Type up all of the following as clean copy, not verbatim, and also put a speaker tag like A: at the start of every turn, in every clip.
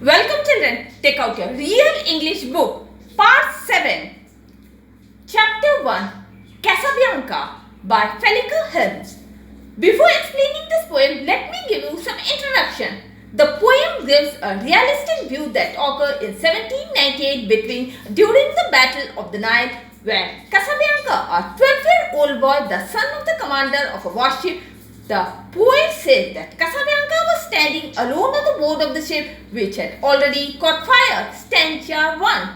A: Welcome children, take out your real English book, part 7, chapter 1, Casabianca by Felica Helms. Before explaining this poem, let me give you some introduction. The poem gives a realistic view that occurred in 1798 during the Battle of the Nile, where Casabianca, a 12-year-old boy, the son of the commander of a warship. The poet says that Casabianca was standing alone on the board of the ship which had already caught fire. Stanza 1.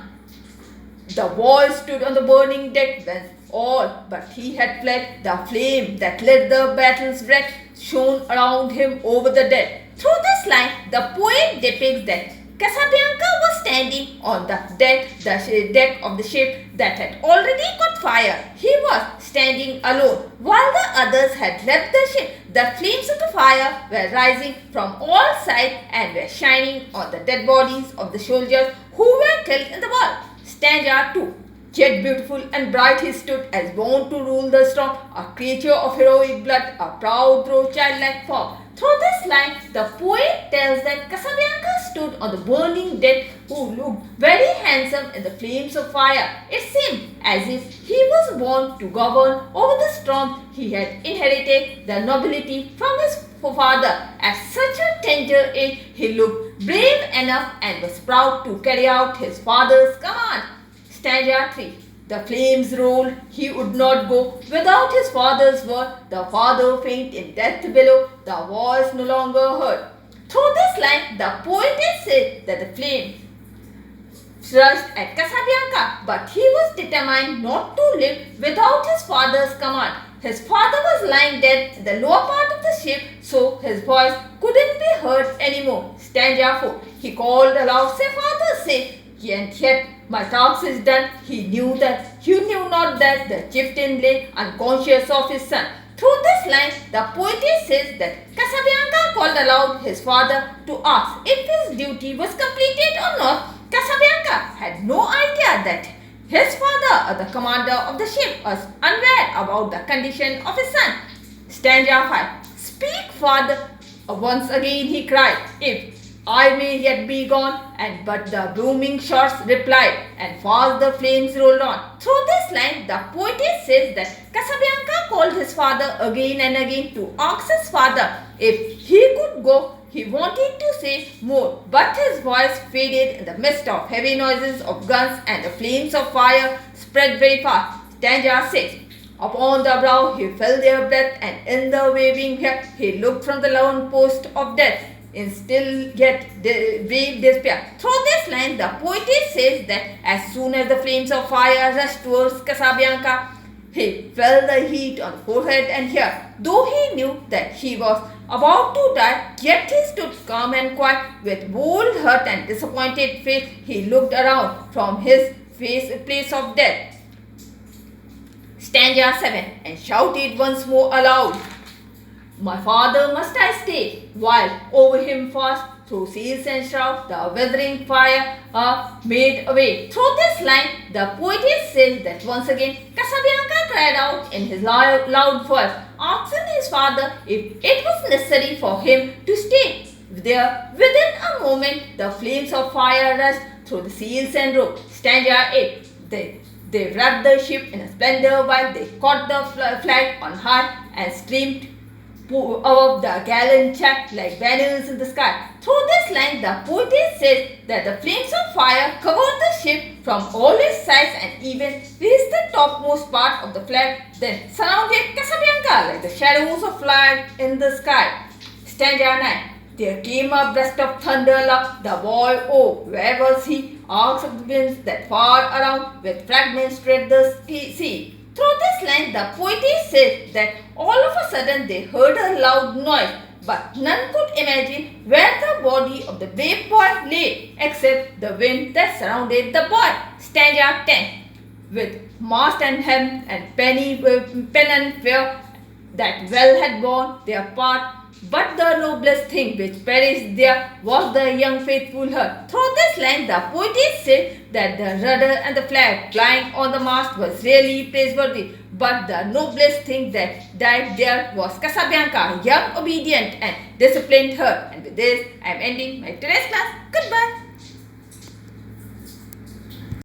A: The boy stood on the burning deck when all but he had fled. The flame that lit the battle's wreck shone around him over the deck. Through this line, the poet depicts that Casabianca was standing on the deck of the ship that had already caught fire. He was standing alone while the others had left the ship. The flames of the fire were rising from all sides and were shining on the dead bodies of the soldiers who were killed in the war. Stanza 2. Yet beautiful and bright he stood, as born to rule the storm, a creature of heroic blood, a proud though childlike form. Through this line, the poet tells that Casabianca stood on the burning deck, who looked very handsome in the flames of fire. It seemed as if he was born to govern over the storm. He had inherited the nobility from his father. At such a tender age, he looked brave enough and was proud to carry out his father's command. Stanza 3. The flames rolled, he would not go without his father's word. The father faint in death below, the voice no longer heard. Through this line, the poetess said that the flame rushed at Casabianca, but he was determined not to live without his father's command. His father was lying dead in the lower part of the ship, so his voice couldn't be heard anymore. Stanza 4. He called aloud, say, Father, say, and yet my task is done. He knew not that the chieftain lay unconscious of his son. Through this line, the poetess says that Casabianca called aloud his father to ask if his duty was completed or not. Casabianca had no idea that his father, or the commander of the ship, was unaware about the condition of his son. Stanza 5. Speak, father. Once again he cried, if I may yet be gone, but the booming shots replied, and fast the flames rolled on. Through this line, the poetess says that Casabianca called his father again and again to ask his father if he could go. He wanted to say more, but his voice faded in the midst of heavy noises of guns, and the flames of fire spread very fast. Stanza 6. Upon the brow he felt their breath, and in the waving hair he looked from the lone post of death in still yet brave despair. Through this line, the poetess says that as soon as the flames of fire rushed towards Casabianca, he felt the heat on the forehead and hair. Though he knew that he was about to die, yet he stood calm and quiet. With bold hurt and disappointed face, he looked around from his place of death. Stanza 7. And shouted once more aloud, my father must I stay, while over him fast through sails and shrouds the withering fire made away. Through this line, the poetess says that once again Casabianca cried out in his loud voice, asking his father if it was necessary for him to stay there. Within a moment, the flames of fire rushed through the sails and ropes. Stanza 8. They wrapped the ship in a splendor while they caught the flag on high and streamed above the gallant jack like banners in the sky. Through this line, the poetess says that the flames of fire covered the ship from all its sides and even reached the topmost part of the flag, then surrounded Casabianca like the shadows of flag in the sky. Stanza 9. There came a burst of thunder loud. The boy, oh, where was he? Arcs of the winds that far around with fragments spread the sea. Through this line, the poetess says that all of a sudden they heard a loud noise, but none could imagine where the body of the brave boy lay, except the wind that surrounded the boy. Stanza 10. With mast and helm and pen and fear that well had borne their part, but the noblest thing which perished there was the young faithful heart. Through this line, the poetess said that the rudder and the flag flying on the mast was really praiseworthy, but the noblest thing that died there was Casabianca, young, obedient, and disciplined heart. And with this, I am ending my today's class. Goodbye.